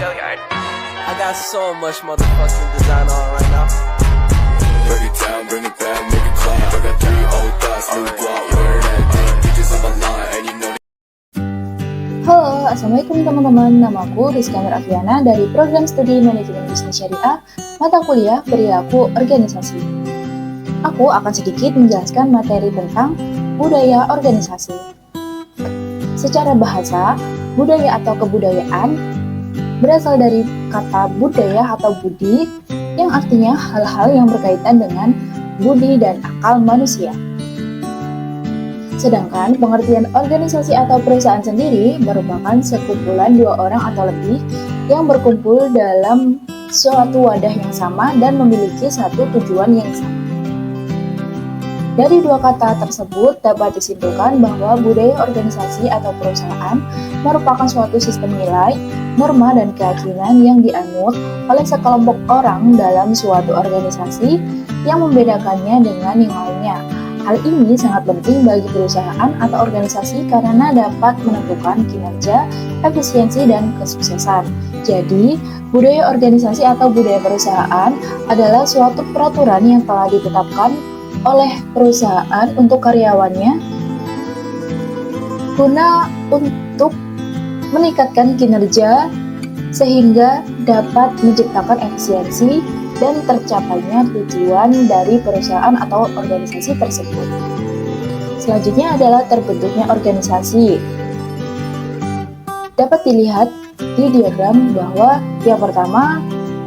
I got so much motherfucking design on right now. Break it down, bring it back, make it clap. I got 3 old thoughts, new guap, where that thing. Bitches on my line, and you know. Halo, Assalamualaikum teman-teman. Namaku Rizka Nur Afiana dari Program Studi Manajemen Bisnis Syariah, mata kuliah Perilaku Organisasi. Aku akan sedikit menjelaskan materi tentang budaya organisasi. Secara bahasa, budaya atau kebudayaan berasal dari kata budaya atau budi yang artinya hal-hal yang berkaitan dengan budi dan akal manusia. Sedangkan pengertian organisasi atau perusahaan sendiri merupakan sekumpulan 2 orang atau lebih yang berkumpul dalam suatu wadah yang sama dan memiliki satu tujuan yang sama. Dari 2 kata tersebut dapat disimpulkan bahwa budaya organisasi atau perusahaan merupakan suatu sistem nilai, norma, dan keyakinan yang dianut oleh sekelompok orang dalam suatu organisasi yang membedakannya dengan yang lainnya. Hal ini sangat penting bagi perusahaan atau organisasi karena dapat menentukan kinerja, efisiensi, dan kesuksesan. Jadi, budaya organisasi atau budaya perusahaan adalah suatu peraturan yang telah ditetapkan oleh perusahaan untuk karyawannya guna untuk meningkatkan kinerja sehingga dapat menciptakan efisiensi dan tercapainya tujuan dari perusahaan atau organisasi tersebut. Selanjutnya adalah terbentuknya organisasi. Dapat dilihat di diagram bahwa yang pertama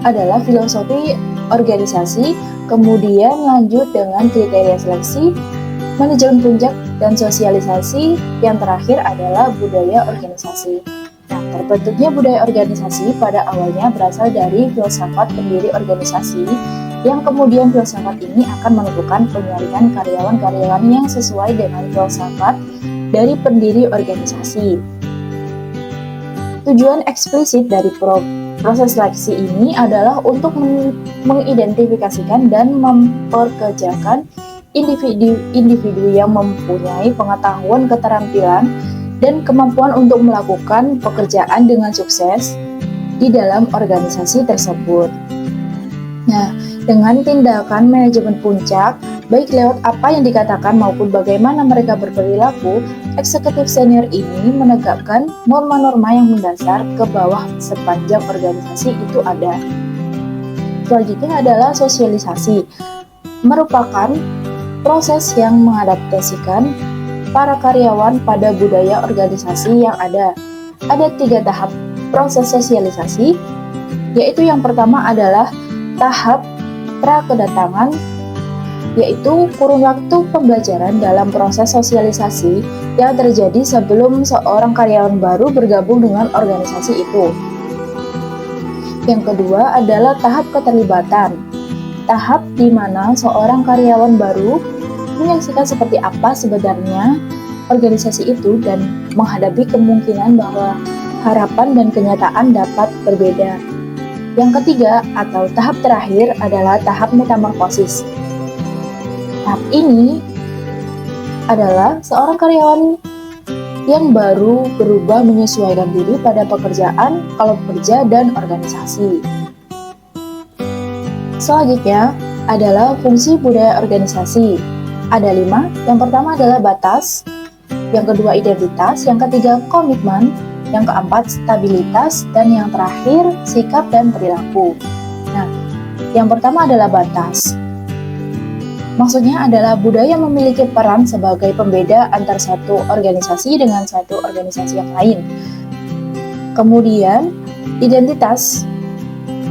adalah filosofi organisasi, kemudian lanjut dengan kriteria seleksi, manajemen puncak, dan sosialisasi. Yang terakhir adalah budaya organisasi. Nah, terbentuknya budaya organisasi pada awalnya berasal dari filsafat pendiri organisasi, yang kemudian filsafat ini akan menentukan penyaringan karyawan-karyawan yang sesuai dengan filsafat dari pendiri organisasi. Tujuan eksplisit dari proses seleksi ini adalah untuk mengidentifikasikan dan memperkerjakan individu yang mempunyai pengetahuan, keterampilan, dan kemampuan untuk melakukan pekerjaan dengan sukses di dalam organisasi tersebut. Nah, dengan tindakan manajemen puncak, baik lewat apa yang dikatakan maupun bagaimana mereka berperilaku, eksekutif senior ini menegakkan norma-norma yang mendasar ke bawah sepanjang organisasi itu ada. Selanjutnya adalah sosialisasi, merupakan proses yang mengadaptasikan para karyawan pada budaya organisasi yang ada. Ada 3 tahap proses sosialisasi, yaitu yang pertama adalah tahap pra-kedatangan, yaitu kurun waktu pembelajaran dalam proses sosialisasi yang terjadi sebelum seorang karyawan baru bergabung dengan organisasi itu. Yang kedua adalah tahap keterlibatan, tahap di mana seorang karyawan baru menyaksikan seperti apa sebenarnya organisasi itu dan menghadapi kemungkinan bahwa harapan dan kenyataan dapat berbeda. Yang ketiga atau tahap terakhir adalah tahap metamorfosis. Tahap ini adalah seorang karyawan yang baru berubah menyesuaikan diri pada pekerjaan, kelompok kerja, dan organisasi. Selanjutnya adalah fungsi budaya organisasi. Ada 5, yang pertama adalah batas, yang kedua identitas, yang ketiga komitmen, yang keempat stabilitas, dan yang terakhir sikap dan perilaku. Nah, yang pertama adalah batas. Maksudnya adalah budaya memiliki peran sebagai pembeda antar satu organisasi dengan satu organisasi yang lain. Kemudian, identitas.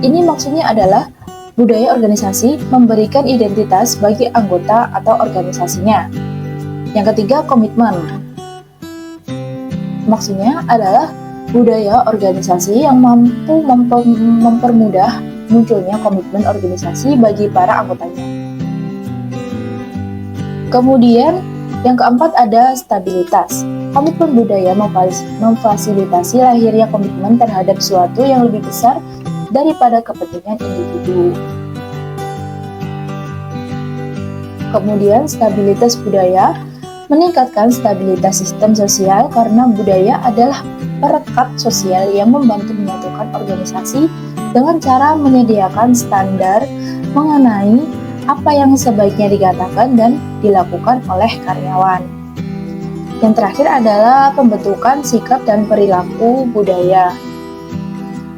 Ini maksudnya adalah budaya organisasi memberikan identitas bagi anggota atau organisasinya. Yang ketiga, komitmen. Maksudnya adalah budaya organisasi yang mampu mempermudah munculnya komitmen organisasi bagi para anggotanya. Kemudian, yang keempat ada stabilitas. Komitmen budaya memfasilitasi lahirnya komitmen terhadap suatu yang lebih besar daripada kepentingan individu. Kemudian stabilitas budaya meningkatkan stabilitas sistem sosial karena budaya adalah perekat sosial yang membantu menyatukan organisasi dengan cara menyediakan standar mengenai apa yang sebaiknya dikatakan dan dilakukan oleh karyawan. Yang terakhir adalah pembentukan sikap dan perilaku budaya.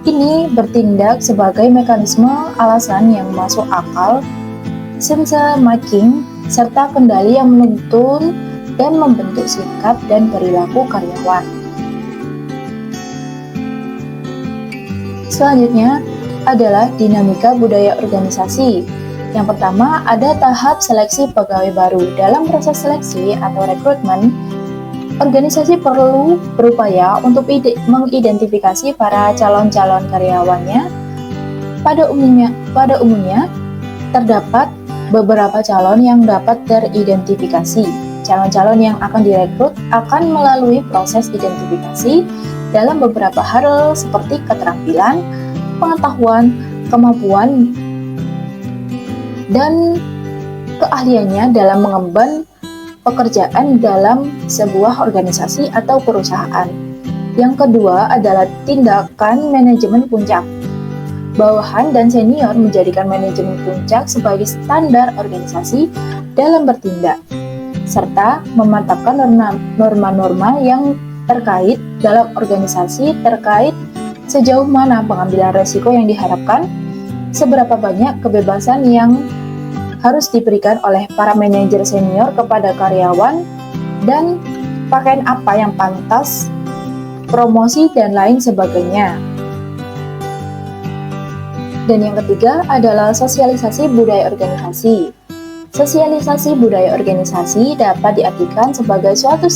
Ini bertindak sebagai mekanisme alasan yang masuk akal, sense making, serta kendali yang menuntun dan membentuk sikap dan perilaku karyawan. Selanjutnya adalah dinamika budaya organisasi. Yang pertama ada tahap seleksi pegawai baru. Dalam proses seleksi atau rekrutmen, organisasi perlu berupaya untuk mengidentifikasi para calon-calon karyawannya. Pada umumnya, terdapat beberapa calon yang dapat teridentifikasi. Calon-calon yang akan direkrut akan melalui proses identifikasi dalam beberapa hal seperti keterampilan, pengetahuan, kemampuan, dan keahliannya dalam mengemban pekerjaan dalam sebuah organisasi atau perusahaan. Yang kedua adalah tindakan manajemen puncak. Bawahan dan senior menjadikan manajemen puncak sebagai standar organisasi dalam bertindak, serta memantapkan norma-norma yang terkait dalam organisasi terkait sejauh mana pengambilan resiko yang diharapkan, seberapa banyak kebebasan yang harus diberikan oleh para manajer senior kepada karyawan, dan pakaian apa yang pantas, promosi, dan lain sebagainya. Dan yang ketiga adalah sosialisasi budaya organisasi. Sosialisasi budaya organisasi dapat diartikan sebagai suatu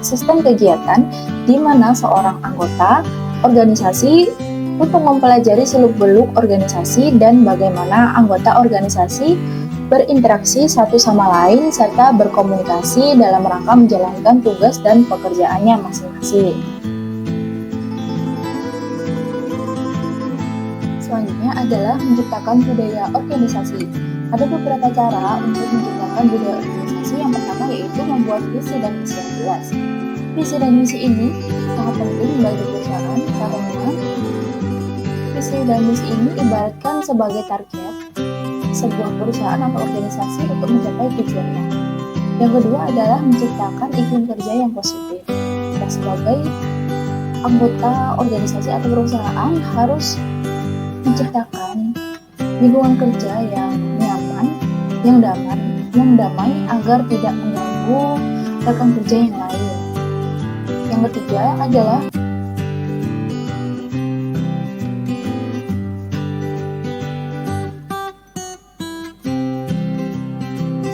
sistem kegiatan di mana seorang anggota organisasi untuk mempelajari seluk-beluk organisasi dan bagaimana anggota organisasi berinteraksi satu sama lain serta berkomunikasi dalam rangka menjalankan tugas dan pekerjaannya masing-masing. Selanjutnya adalah menciptakan budaya organisasi. Ada beberapa cara untuk menciptakan budaya organisasi. Yang pertama yaitu membuat visi dan misi yang jelas. Visi dan misi ini sangat penting bagi perusahaan karena visi dan misi ini ibaratkan sebagai target sebuah perusahaan atau organisasi untuk mencapai tujuannya. Yang kedua adalah menciptakan iklim kerja yang positif. Kita sebagai anggota organisasi atau perusahaan harus menciptakan lingkungan kerja yang nyaman, yang damai agar tidak mengganggu rekan kerja yang lain. Yang ketiga adalah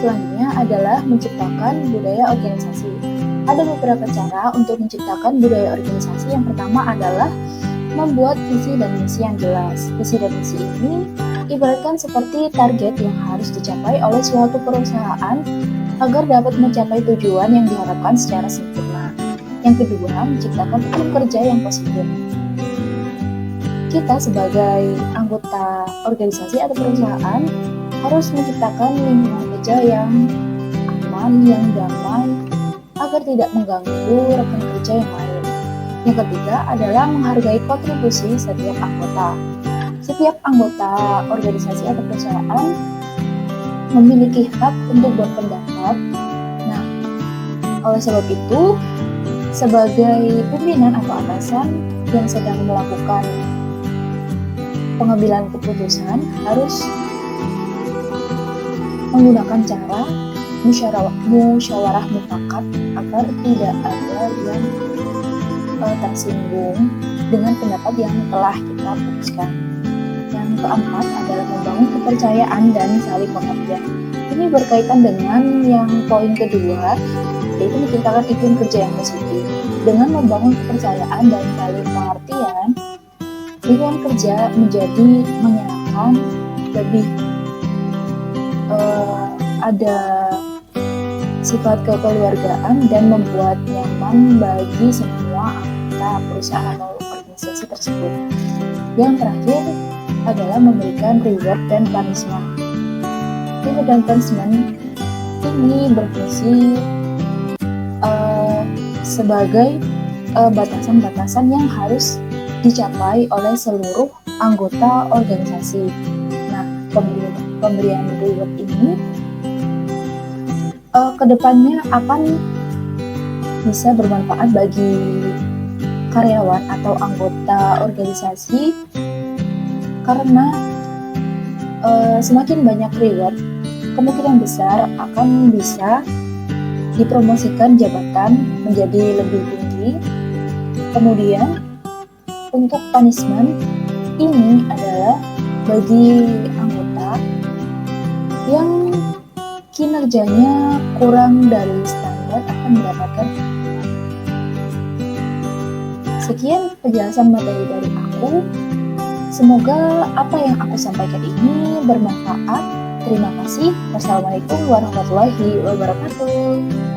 selanjutnya adalah menciptakan budaya organisasi. Ada beberapa cara untuk menciptakan budaya organisasi. Yang pertama adalah membuat visi dan misi yang jelas. Visi dan misi ini ibaratkan seperti target yang harus dicapai oleh suatu perusahaan agar dapat mencapai tujuan yang diharapkan secara sempurna. Yang kedua, menciptakan iklim kerja yang positif. Kita sebagai anggota organisasi atau perusahaan harus menciptakan lingkungan kerja yang aman, yang damai, agar tidak mengganggu rekan kerja yang lain. Yang ketiga adalah menghargai kontribusi setiap anggota. Setiap anggota organisasi atau perusahaan memiliki hak untuk berpendapat. Nah, oleh sebab itu, sebagai pimpinan atau atasan yang sedang melakukan pengambilan keputusan harus menggunakan cara musyawarah mufakat agar tidak ada yang tersinggung dengan pendapat yang telah kita putuskan. Yang keempat adalah membangun kepercayaan dan saling pengertian. Ini berkaitan dengan yang poin kedua, yaitu menciptakan iklim kerja yang positif. Dengan membangun kepercayaan dan saling pengertian, lingkungan kerja menjadi menyenangkan, lebih ada sifat kekeluargaan dan membuat nyaman bagi semua anggota perusahaan atau organisasi tersebut. Yang terakhir adalah memberikan reward dan punishment. Reward dan punishment ini berfungsi sebagai batasan-batasan yang harus dicapai oleh seluruh anggota organisasi. Nah, pemberian reward ini kedepannya akan bisa bermanfaat bagi karyawan atau anggota organisasi karena semakin banyak reward, kemungkinan besar akan bisa dipromosikan jabatan menjadi lebih tinggi. Kemudian untuk punishment ini adalah bagi anggota yang kinerjanya kurang dari standar akan mendapatkan hukuman. Sekian penjelasan materi dari aku. Semoga apa yang aku sampaikan ini bermanfaat. Terima kasih. Wassalamualaikum warahmatullahi wabarakatuh.